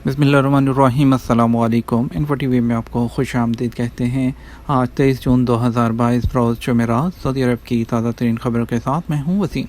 بسم اللہ الرحمن الرحیم۔ السلام علیکم۔ انفو ٹی وی میں آپ کو خوش آمدید کہتے ہیں۔ آج 23 جون 2022 روز جمعرات، سعودی عرب کی تازہ ترین خبروں کے ساتھ میں ہوں وسیم۔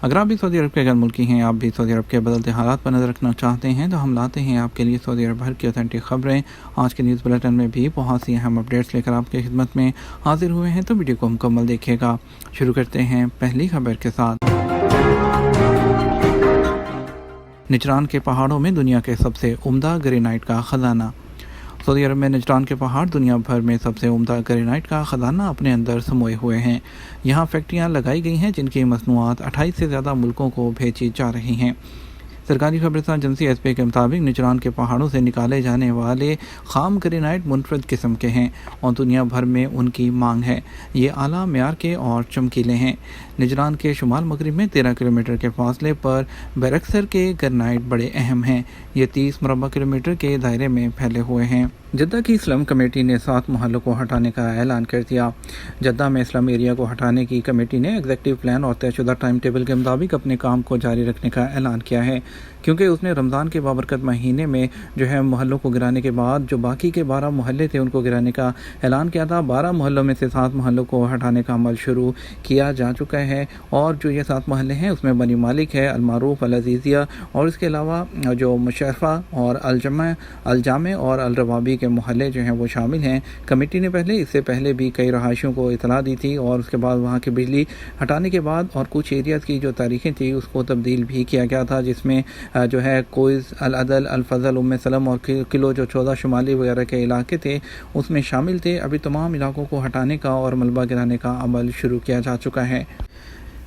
اگر آپ بھی سعودی عرب کے غیر ملکی ہیں، آپ بھی سعودی عرب کے بدلتے حالات پر نظر رکھنا چاہتے ہیں، تو ہم لاتے ہیں آپ کے لیے سعودی عرب بھر کی اوتھینٹک خبریں۔ آج کے نیوز بلیٹن میں بھی بہت سی اہم اپڈیٹس لے کر آپ کی خدمت میں حاضر ہوئے ہیں، تو ویڈیو کو مکمل دیکھیے گا۔ شروع کرتے ہیں پہلی خبر کے ساتھ۔ نجران کے پہاڑوں میں دنیا کے سب سے عمدہ گرینائٹ کا خزانہ۔ سعودی عرب میں نجران کے پہاڑ دنیا بھر میں سب سے عمدہ گرینائٹ کا خزانہ اپنے اندر سموئے ہوئے ہیں۔ یہاں فیکٹریاں لگائی گئی ہیں جن کی مصنوعات 28 سے زیادہ ملکوں کو بھیجی جا رہی ہیں۔ سرکاری خبررساں ایجنسی ایس پی کے مطابق نجران کے پہاڑوں سے نکالے جانے والے خام گرینائٹ منفرد قسم کے ہیں اور دنیا بھر میں ان کی مانگ ہے۔ یہ اعلیٰ معیار کے اور چمکیلے ہیں۔ نجران کے شمال مغرب میں 13 کلومیٹر کے فاصلے پر بیرکسر کے گرینائٹ بڑے اہم ہیں۔ یہ 30 مربع کلومیٹر کے دائرے میں پھیلے ہوئے ہیں۔ جدہ کی اسلم کمیٹی نے 7 محلوں کو ہٹانے کا اعلان کر دیا۔ جدہ میں اسلم ایریا کو ہٹانے کی کمیٹی نے ایگزیکٹو پلان اور طے شدہ ٹائم ٹیبل کے مطابق اپنے کام کو جاری رکھنے کا اعلان کیا ہے، کیونکہ اس نے رمضان کے بابرکت مہینے میں محلوں کو گرانے کے بعد جو باقی کے 12 محلے تھے ان کو گرانے کا اعلان کیا تھا۔ 12 محلوں میں سے 7 محلوں کو ہٹانے کا عمل شروع کیا جا چکا ہے، اور جو یہ 7 محلے ہیں اس میں بنی مالک ہے، المعروف، العزیزیہ، اور اس کے علاوہ جو مشرفہ اور الجامع اور الروابی کے محلے وہ شامل ہیں۔ کمیٹی نے اس سے پہلے بھی کئی رہائشیوں کو اطلاع دی تھی، اور اس کے بعد وہاں کی بجلی ہٹانے کے بعد اور کچھ ایریاز کی جو تاریخیں تھی اس کو تبدیل بھی کیا گیا تھا، جس میں کوئز، العدل، الفضل، ام سلم اور کلو جو 14 شمالی وغیرہ کے علاقے تھے اس میں شامل تھے۔ ابھی تمام علاقوں کو ہٹانے کا اور ملبہ گرانے کا عمل شروع کیا جا چکا ہے۔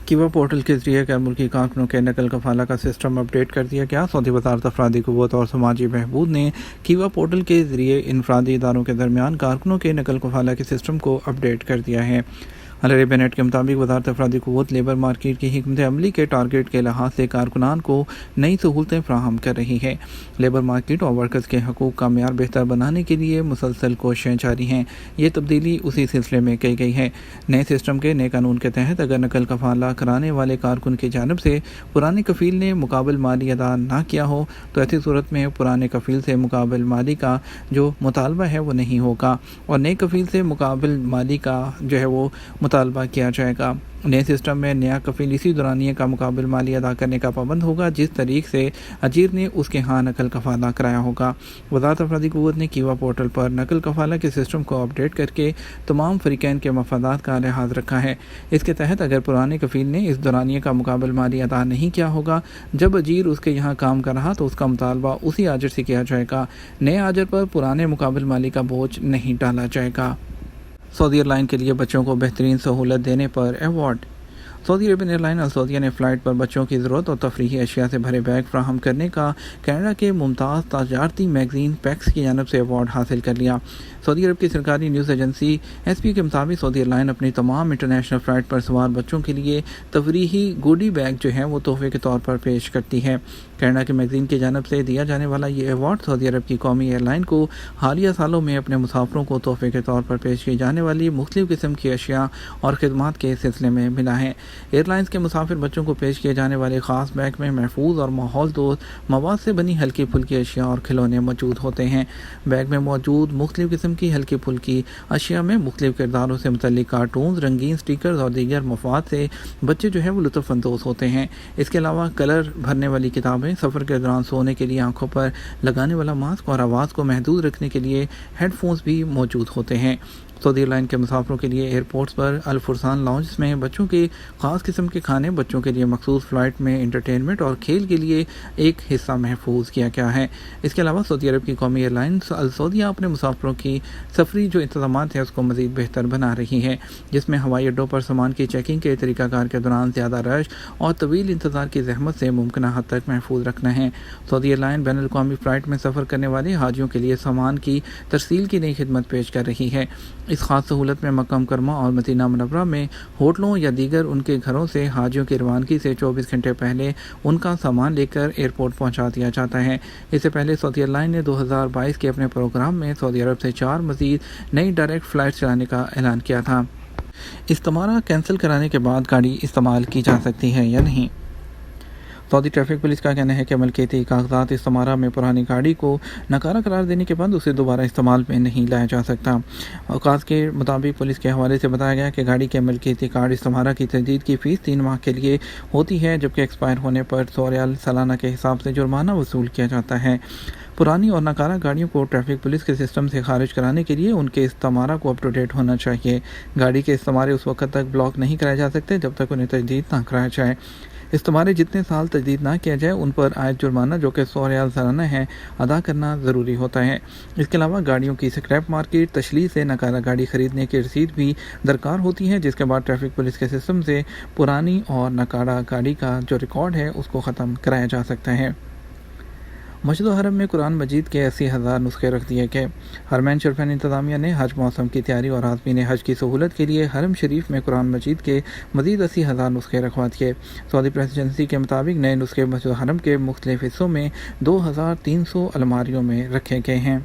کیوا پورٹل کے ذریعے غیر ملکی کارکنوں کے نقل کفالہ کا سسٹم اپڈیٹ کر دیا گیا۔ سعودی وزارت افرادی قوت اور سماجی بہبود نے کیوا پورٹل کے ذریعے انفرادی اداروں کے درمیان کارکنوں کے نقل کفالہ کے سسٹم کو اپڈیٹ کر دیا ہے۔ علیہ نیٹ کے مطابق وزارت افرادی قوت لیبر مارکیٹ کی حکمت عملی کے ٹارگیٹ کے لحاظ سے کارکنان کو نئی سہولتیں فراہم کر رہی ہے۔ لیبر مارکیٹ اور ورکرز کے حقوق کا معیار بہتر بنانے کے لیے مسلسل کوششیں جاری ہیں۔ یہ تبدیلی اسی سلسلے میں کی گئی ہے۔ نئے سسٹم کے نئے قانون کے تحت اگر نقل کفالہ کرانے والے کارکن کی جانب سے پرانے کفیل نے مقابل مالی ادا نہ کیا ہو تو ایسی صورت میں پرانے کفیل سے مقابل مالی کا جو مطالبہ ہے وہ نہیں ہوگا، اور نئے کفیل سے مقابل مالی کا وہ مطالبہ کیا جائے گا۔ نئے سسٹم میں نیا کفیل اسی دورانیے کا مقابل مالی ادا کرنے کا پابند ہوگا جس طریق سے اجیر نے اس کے ہاں نقل کفالہ کرایا ہوگا۔ وزارت افرادی قوت نے کیوا پورٹل پر نقل کفالہ کے سسٹم کو اپڈیٹ کر کے تمام فریقین کے مفادات کا لحاظ رکھا ہے۔ اس کے تحت اگر پرانے کفیل نے اس دورانیے کا مقابل مالی ادا نہیں کیا ہوگا جب اجیر اس کے یہاں کام کر رہا تو اس کا مطالبہ اسی آجر سے کیا جائے گا۔ نئے آجر پر پرانے مقابل مالی کا بوجھ نہیں ڈالا جائے گا۔ سعودی ایئر لائن کے لیے بچوں کو بہترین سہولت دینے پر ایوارڈ۔ سعودی عربین ایئر لائن السعودیہ نے فلائٹ پر بچوں کی ضرورت اور تفریحی اشیاء سے بھرے بیگ فراہم کرنے کا کینیڈا کے ممتاز تجارتی میگزین پیکس کی جانب سے ایوارڈ حاصل کر لیا۔ سعودی عرب کی سرکاری نیوز ایجنسی ایس پی کے مطابق سعودی ایئر لائن اپنی تمام انٹرنیشنل فلائٹ پر سوار بچوں کے لیے تفریحی گوڈی بیگ وہ تحفے کے طور پر پیش کرتی ہے۔ کینیڈا کے میگزین کی جانب سے دیا جانے والا یہ ایوارڈ سعودی عرب کی قومی ایئر لائن کو حالیہ سالوں میں اپنے مسافروں کو تحفے کے طور پر پیش کی جانے والی مختلف قسم کی اشیاء اور خدمات کے سلسلے میں ملا ہے۔ ایئر لائنز کے مسافر بچوں کو پیش کیے جانے والے خاص بیگ میں محفوظ اور ماحول دوست مواد سے بنی ہلکی پھلکی اشیاء اور کھلونے موجود ہوتے ہیں۔ بیگ میں موجود مختلف قسم کی ہلکی پھلکی اشیاء میں مختلف کرداروں سے متعلق کارٹونز، رنگین سٹیکرز اور دیگر مفاد سے بچے وہ لطف اندوز ہوتے ہیں۔ اس کے علاوہ کلر بھرنے والی کتابیں، سفر کے دوران سونے کے لیے آنکھوں پر لگانے والا ماسک اور آواز کو محدود رکھنے کے لیے ہیڈ فونز بھی موجود ہوتے ہیں۔ سعودی ایئر لائن کے مسافروں کے لیے ایئرپورٹس پر الفرسان لاؤنجز میں بچوں کے خاص قسم کے کھانے، بچوں کے لیے مخصوص فلائٹ میں انٹرٹینمنٹ اور کھیل کے لیے ایک حصہ محفوظ کیا گیا ہے۔ اس کے علاوہ سعودی عرب کی قومی ایئر لائنز السعودیہ اپنے مسافروں کی سفری جو انتظامات ہیں اس کو مزید بہتر بنا رہی ہے، جس میں ہوائی اڈوں پر سامان کی چیکنگ کے طریقہ کار کے دوران زیادہ رش اور طویل انتظار کی زحمت سے ممکنہ حد تک محفوظ رکھنا ہے۔ سعودی ایئر لائن بین الاقوامی فلائٹ میں سفر کرنے والے حاجیوں کے لیے سامان کی ترسیل کی نئی خدمت پیش کر رہی ہے۔ اس خاص سہولت میں مکہ مکرمہ اور مدینہ منورہ میں ہوٹلوں یا دیگر ان کے گھروں سے حاجیوں کی روانگی سے 24 گھنٹے پہلے ان کا سامان لے کر ایئرپورٹ پہنچا دیا جاتا ہے۔ اس سے پہلے سعودی ایئر لائن نے 2022 کے اپنے پروگرام میں سعودی عرب سے 4 مزید نئی ڈائریکٹ فلائٹ چلانے کا اعلان کیا تھا۔ استمارہ کینسل کرانے کے بعد گاڑی استعمال کی جا سکتی ہے یا نہیں۔ سعودی ٹریفک پولیس کا کہنا ہے کہ ملکیتی کاغذات استمارہ میں پرانی گاڑی کو ناکارہ قرار دینے کے بعد اسے دوبارہ استعمال میں نہیں لایا جا سکتا۔ اوقات کے مطابق پولیس کے حوالے سے بتایا گیا کہ گاڑی کے ملکیتی کارڈ استمارہ کی تجدید کی فیس 3 ماہ کے لیے ہوتی ہے، جبکہ ایکسپائر ہونے پر 100 ریال سالانہ کے حساب سے جرمانہ وصول کیا جاتا ہے۔ پرانی اور ناکارہ گاڑیوں کو ٹریفک پولیس کے سسٹم سے خارج کرانے کے لیے ان کے استمارہ کو اپ ٹو ڈیٹ ہونا چاہیے۔ گاڑی کے استمارے اس وقت تک بلاک نہیں کرائے جا سکتے جب تک انہیں تجدید نہ کرایا جائے۔ استمارے جتنے سال تجدید نہ کیا جائے ان پر عائد جرمانہ جو کہ 100 ریال سالانہ ہے ادا کرنا ضروری ہوتا ہے۔ اس کے علاوہ گاڑیوں کی اسکریپ مارکیٹ تشلیح سے ناکارہ گاڑی خریدنے کی رسید بھی درکار ہوتی ہے، جس کے بعد ٹریفک پولیس کے سسٹم سے پرانی اور ناکارہ گاڑی کا جو ریکارڈ ہے اس کو ختم کرایا جا سکتا ہے۔ مسجد الحرم میں قرآن مجید کے 80,000 نسخے رکھ دیے گئے۔ حرمین شریفین انتظامیہ نے حج موسم کی تیاری اور عازمین حج کی سہولت کے لیے حرم شریف میں قرآن مجید کے مزید 80,000 نسخے رکھوا دیے۔ سعودی پریس ایجنسی کے مطابق نئے نسخے مسجد الحرم کے مختلف حصوں میں 2300 الماریوں میں رکھے گئے ہیں۔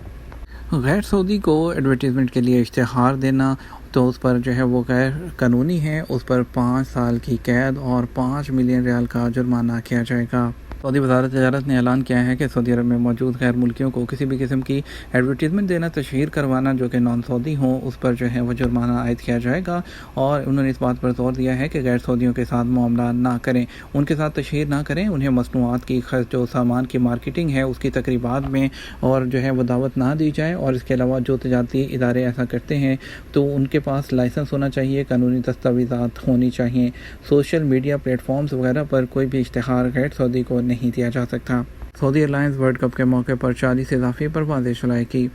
غیر سعودی کو ایڈورٹیزمنٹ کے لیے اشتہار دینا تو اس پر جو ہے وہ غیر قانونی ہے، اس پر 5 سال کی قید اور 5 ملین ریال کا جرمانہ کیا جائے گا۔ سعودی وزارت تجارت نے اعلان کیا ہے کہ سعودی عرب میں موجود غیر ملکیوں کو کسی بھی قسم کی ایڈورٹیزمنٹ دینا، تشہیر کروانا جو کہ نان سعودی ہوں، اس پر جو ہے وہ جرمانہ عائد کیا جائے گا، اور انہوں نے اس بات پر زور دیا ہے کہ غیر سعودیوں کے ساتھ معاملہ نہ کریں، ان کے ساتھ تشہیر نہ کریں، انہیں مصنوعات کی جو سامان کی مارکیٹنگ ہے اس کی تقریبات میں اور جو ہے وہ دعوت نہ دی جائے، اور اس کے علاوہ جو تجارتی ادارے ایسا کرتے ہیں تو ان کے پاس لائسنس ہونا چاہیے، قانونی دستاویزات ہونی چاہیے۔ سوشل میڈیا پلیٹ فارمز وغیرہ پر کوئی بھی اشتہار غیر سعودی کو نہیں دیا جا سکتا۔ سعودی ایئرلائنز ورلڈ کپ کے موقع پر 40 اضافی پروازیں شائع کی۔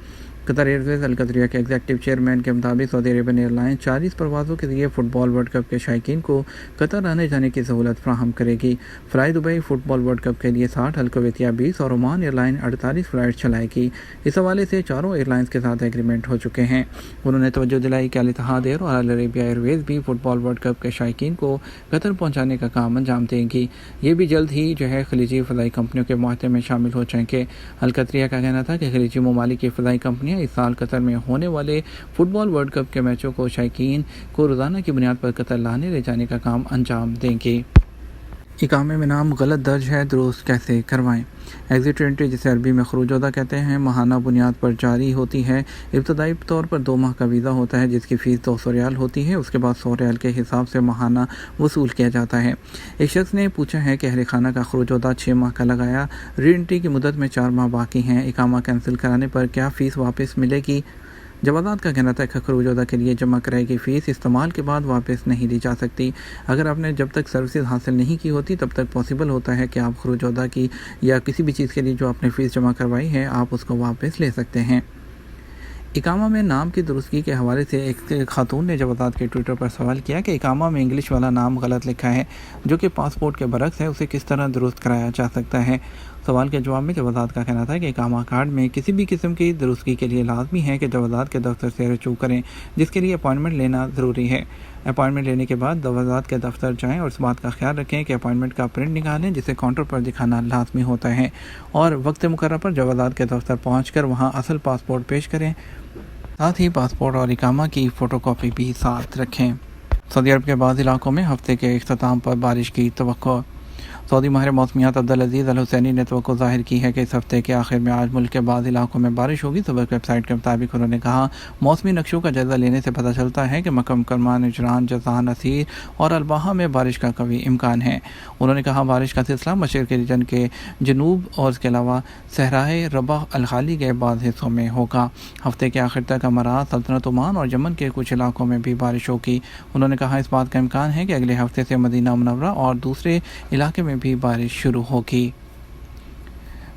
قطر ایئرویز القطریہ کے ایگزیکٹو چیئرمین کے مطابق سعودی عربین ایئرلائنز 40 پروازوں کے ذریعے فٹ بال ورلڈ کپ کے شائقین کو قطر آنے جانے کی سہولت فراہم کرے گی۔ فلائی دبئی فٹ بال ورلڈ کپ کے لیے 60، الکویتیہ 20 اور عمان ایئر لائن 48 فلائٹ چلائے گی۔ اس حوالے سے چاروں ایئر لائنز کے ساتھ ایگریمنٹ ہو چکے ہیں۔ انہوں نے توجہ دلائی کہ الاتحاد ایئر اور العربیہ ایئرویز بھی فٹ بال ورلڈ کپ کے شائقین کو قطر پہنچانے کا کام انجام دیں گی۔ یہ بھی جلد ہی جو ہے خلیجی فضائی کمپنیوں کے معاہدے میں شامل ہو جائیں گے۔ القطریہ کا کہنا تھا کہ خلیجی ممالک کی فضائی کمپنیاں اس سال قطر میں ہونے والے فٹ بال ورلڈ کپ کے میچوں کو شائقین کو روزانہ کی بنیاد پر قطر لانے لے جانے کا کام انجام دیں گے۔ اقامے میں نام غلط درج ہے، درست کیسے کروائیں؟ ایگزٹ انٹری، جسے عربی میں خروج عہدہ کہتے ہیں، ماہانہ بنیاد پر جاری ہوتی ہے۔ ابتدائی طور پر 2 ماہ کا ویزا ہوتا ہے جس کی فیس 200 ریال ہوتی ہے، اس کے بعد 100 ریال کے حساب سے ماہانہ وصول کیا جاتا ہے۔ ایک شخص نے پوچھا ہے کہ اہل خانہ کا خروج عہدہ 6 ماہ کا لگایا، ری انٹری کی مدت میں 4 ماہ باقی ہیں، اقامہ کینسل کرانے پر کیا فیس واپس ملے گی؟ جوادات کا کہنا تھا کہ خروج عہدہ کے لیے جمع کرائی گئی فیس استعمال کے بعد واپس نہیں دی جا سکتی۔ اگر آپ نے جب تک سروسز حاصل نہیں کی ہوتی تب تک پاسبل ہوتا ہے کہ آپ خروج عہدہ کی یا کسی بھی چیز کے لیے جو آپ نے فیس جمع کروائی ہے آپ اس کو واپس لے سکتے ہیں۔ اقامہ میں نام کی درستگی کے حوالے سے ایک خاتون نے جوادات کے ٹویٹر پر سوال کیا کہ اقامہ میں انگلش والا نام غلط لکھا ہے جو کہ پاسپورٹ کے برعکس ہے، اسے کس طرح درست کرایا جا سکتا ہے؟ سوال کے جواب میں جوادات کا کہنا تھا کہ اقامہ کارڈ میں کسی بھی قسم کی درستگی کے لیے لازمی ہے کہ جوادات کے دفتر سے رجوع کریں، جس کے لیے اپائنٹمنٹ لینا ضروری ہے۔ اپائنٹمنٹ لینے کے بعد جوادات کے دفتر جائیں اور اس بات کا خیال رکھیں کہ اپائنٹمنٹ کا پرنٹ نکالیں جسے کاؤنٹر پر دکھانا لازمی ہوتا ہے، اور وقت مقررہ پر جوادات کے دفتر پہنچ کر وہاں اصل پاسپورٹ پیش کریں، ساتھ ہی پاسپورٹ اور اقامہ کی فوٹو کاپی بھی ساتھ رکھیں۔ سعودی عرب کے بعض علاقوں میں ہفتے کے اختتام پر بارش کی توقع۔ سعودی ماہر موسمیات عبدالعزیز الحسینی نے توقع ظاہر کی ہے کہ اس ہفتے کے آخر میں آج ملک کے بعض علاقوں میں بارش ہوگی۔ صبح ویب سائٹ کے مطابق انہوں نے کہا، موسمی نقشوں کا جائزہ لینے سے پتہ چلتا ہے کہ مکہ مکرمہ، نجران، جازان، اسیر اور الباحہ میں بارش کا قوی امکان ہے۔ انہوں نے کہا بارش کا سلسلہ مشرقی ریجن کے جنوب اور اس کے علاوہ صحرائے رباح الخالی کے بعض حصوں میں ہوگا۔ ہفتے کے آخر تک امارات، سلطنت عمان اور یمن کے کچھ علاقوں میں بھی بارش ہوگی۔ انہوں نے کہا اس بات کا امکان ہے کہ اگلے ہفتے سے مدینہ منورہ اور دوسرے علاقے میں بھی بارش شروع ہوگی۔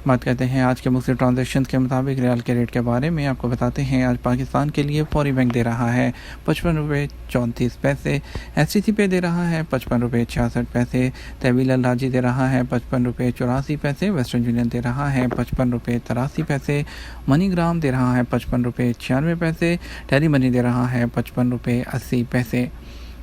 بات کرتے ہیں آج کے مختلف ٹرانزیکشنز کے مطابق ریال کے ریٹ کے بارے میں آپ کو بتاتے ہیں۔ آج پاکستان کے لیے فوری بینک دے رہا ہے 55 روپے 34 پیسے، ایس ٹی سی پے دے رہا ہے 55 روپے 66 پیسے، تحویل الراجی دے رہا ہے 55 روپے 84 پیسے، ویسٹرن یونین دے رہا ہے 55 روپے 83 پیسے، منی گرام دے رہا ہے 55 روپے 96 پیسے، ٹیلی منی دے رہا ہے 55 روپے 80 پیسے۔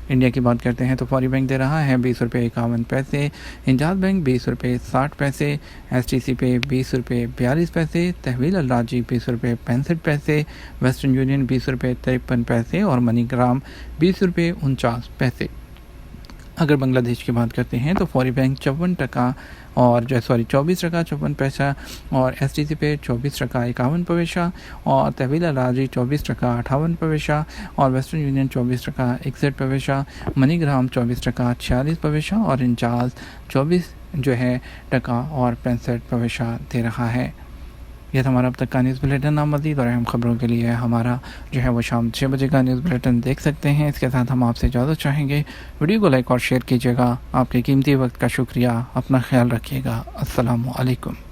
انڈیا کی بات کرتے ہیں تو فوری بینک دے رہا ہے 20 روپے 51 پیسے، انجاز بینک 20 روپے 60 پیسے، ایس ٹی سی پے 20 روپے 42 پیسے، تحویل الراجی 20 روپے 65 پیسے، ویسٹرن یونین 20 روپے 53 پیسے اور منی گرام 20 روپے 49 پیسے۔ اگر بنگلہ دیش کی بات کرتے ہیں تو فوری بینک 54 ٹکا اور 24 ٹکا 54 پیسہ، اور ایس ٹی سی پے 24 ٹکا 51 پیسہ، اور تحویل راجی 24 ٹکا 58 پیسہ، اور ویسٹرن یونین 24 ٹکا 61 پیسہ، منی گرام 24 ٹکا 46 پیسہ، اور انچارج 24 ٹکا اور 65 پیسہ دے رہا ہے۔ یہ ہمارا اب تک کا نیوز بلیٹن۔ مزید اور اہم خبروں کے لیے ہمارا وہ شام 6 بجے کا نیوز بلیٹن دیکھ سکتے ہیں۔ اس کے ساتھ ہم آپ سے اجازت چاہیں گے۔ ویڈیو کو لائک اور شیئر کیجیے گا۔ آپ کے قیمتی وقت کا شکریہ۔ اپنا خیال رکھیے گا۔ السلام علیکم۔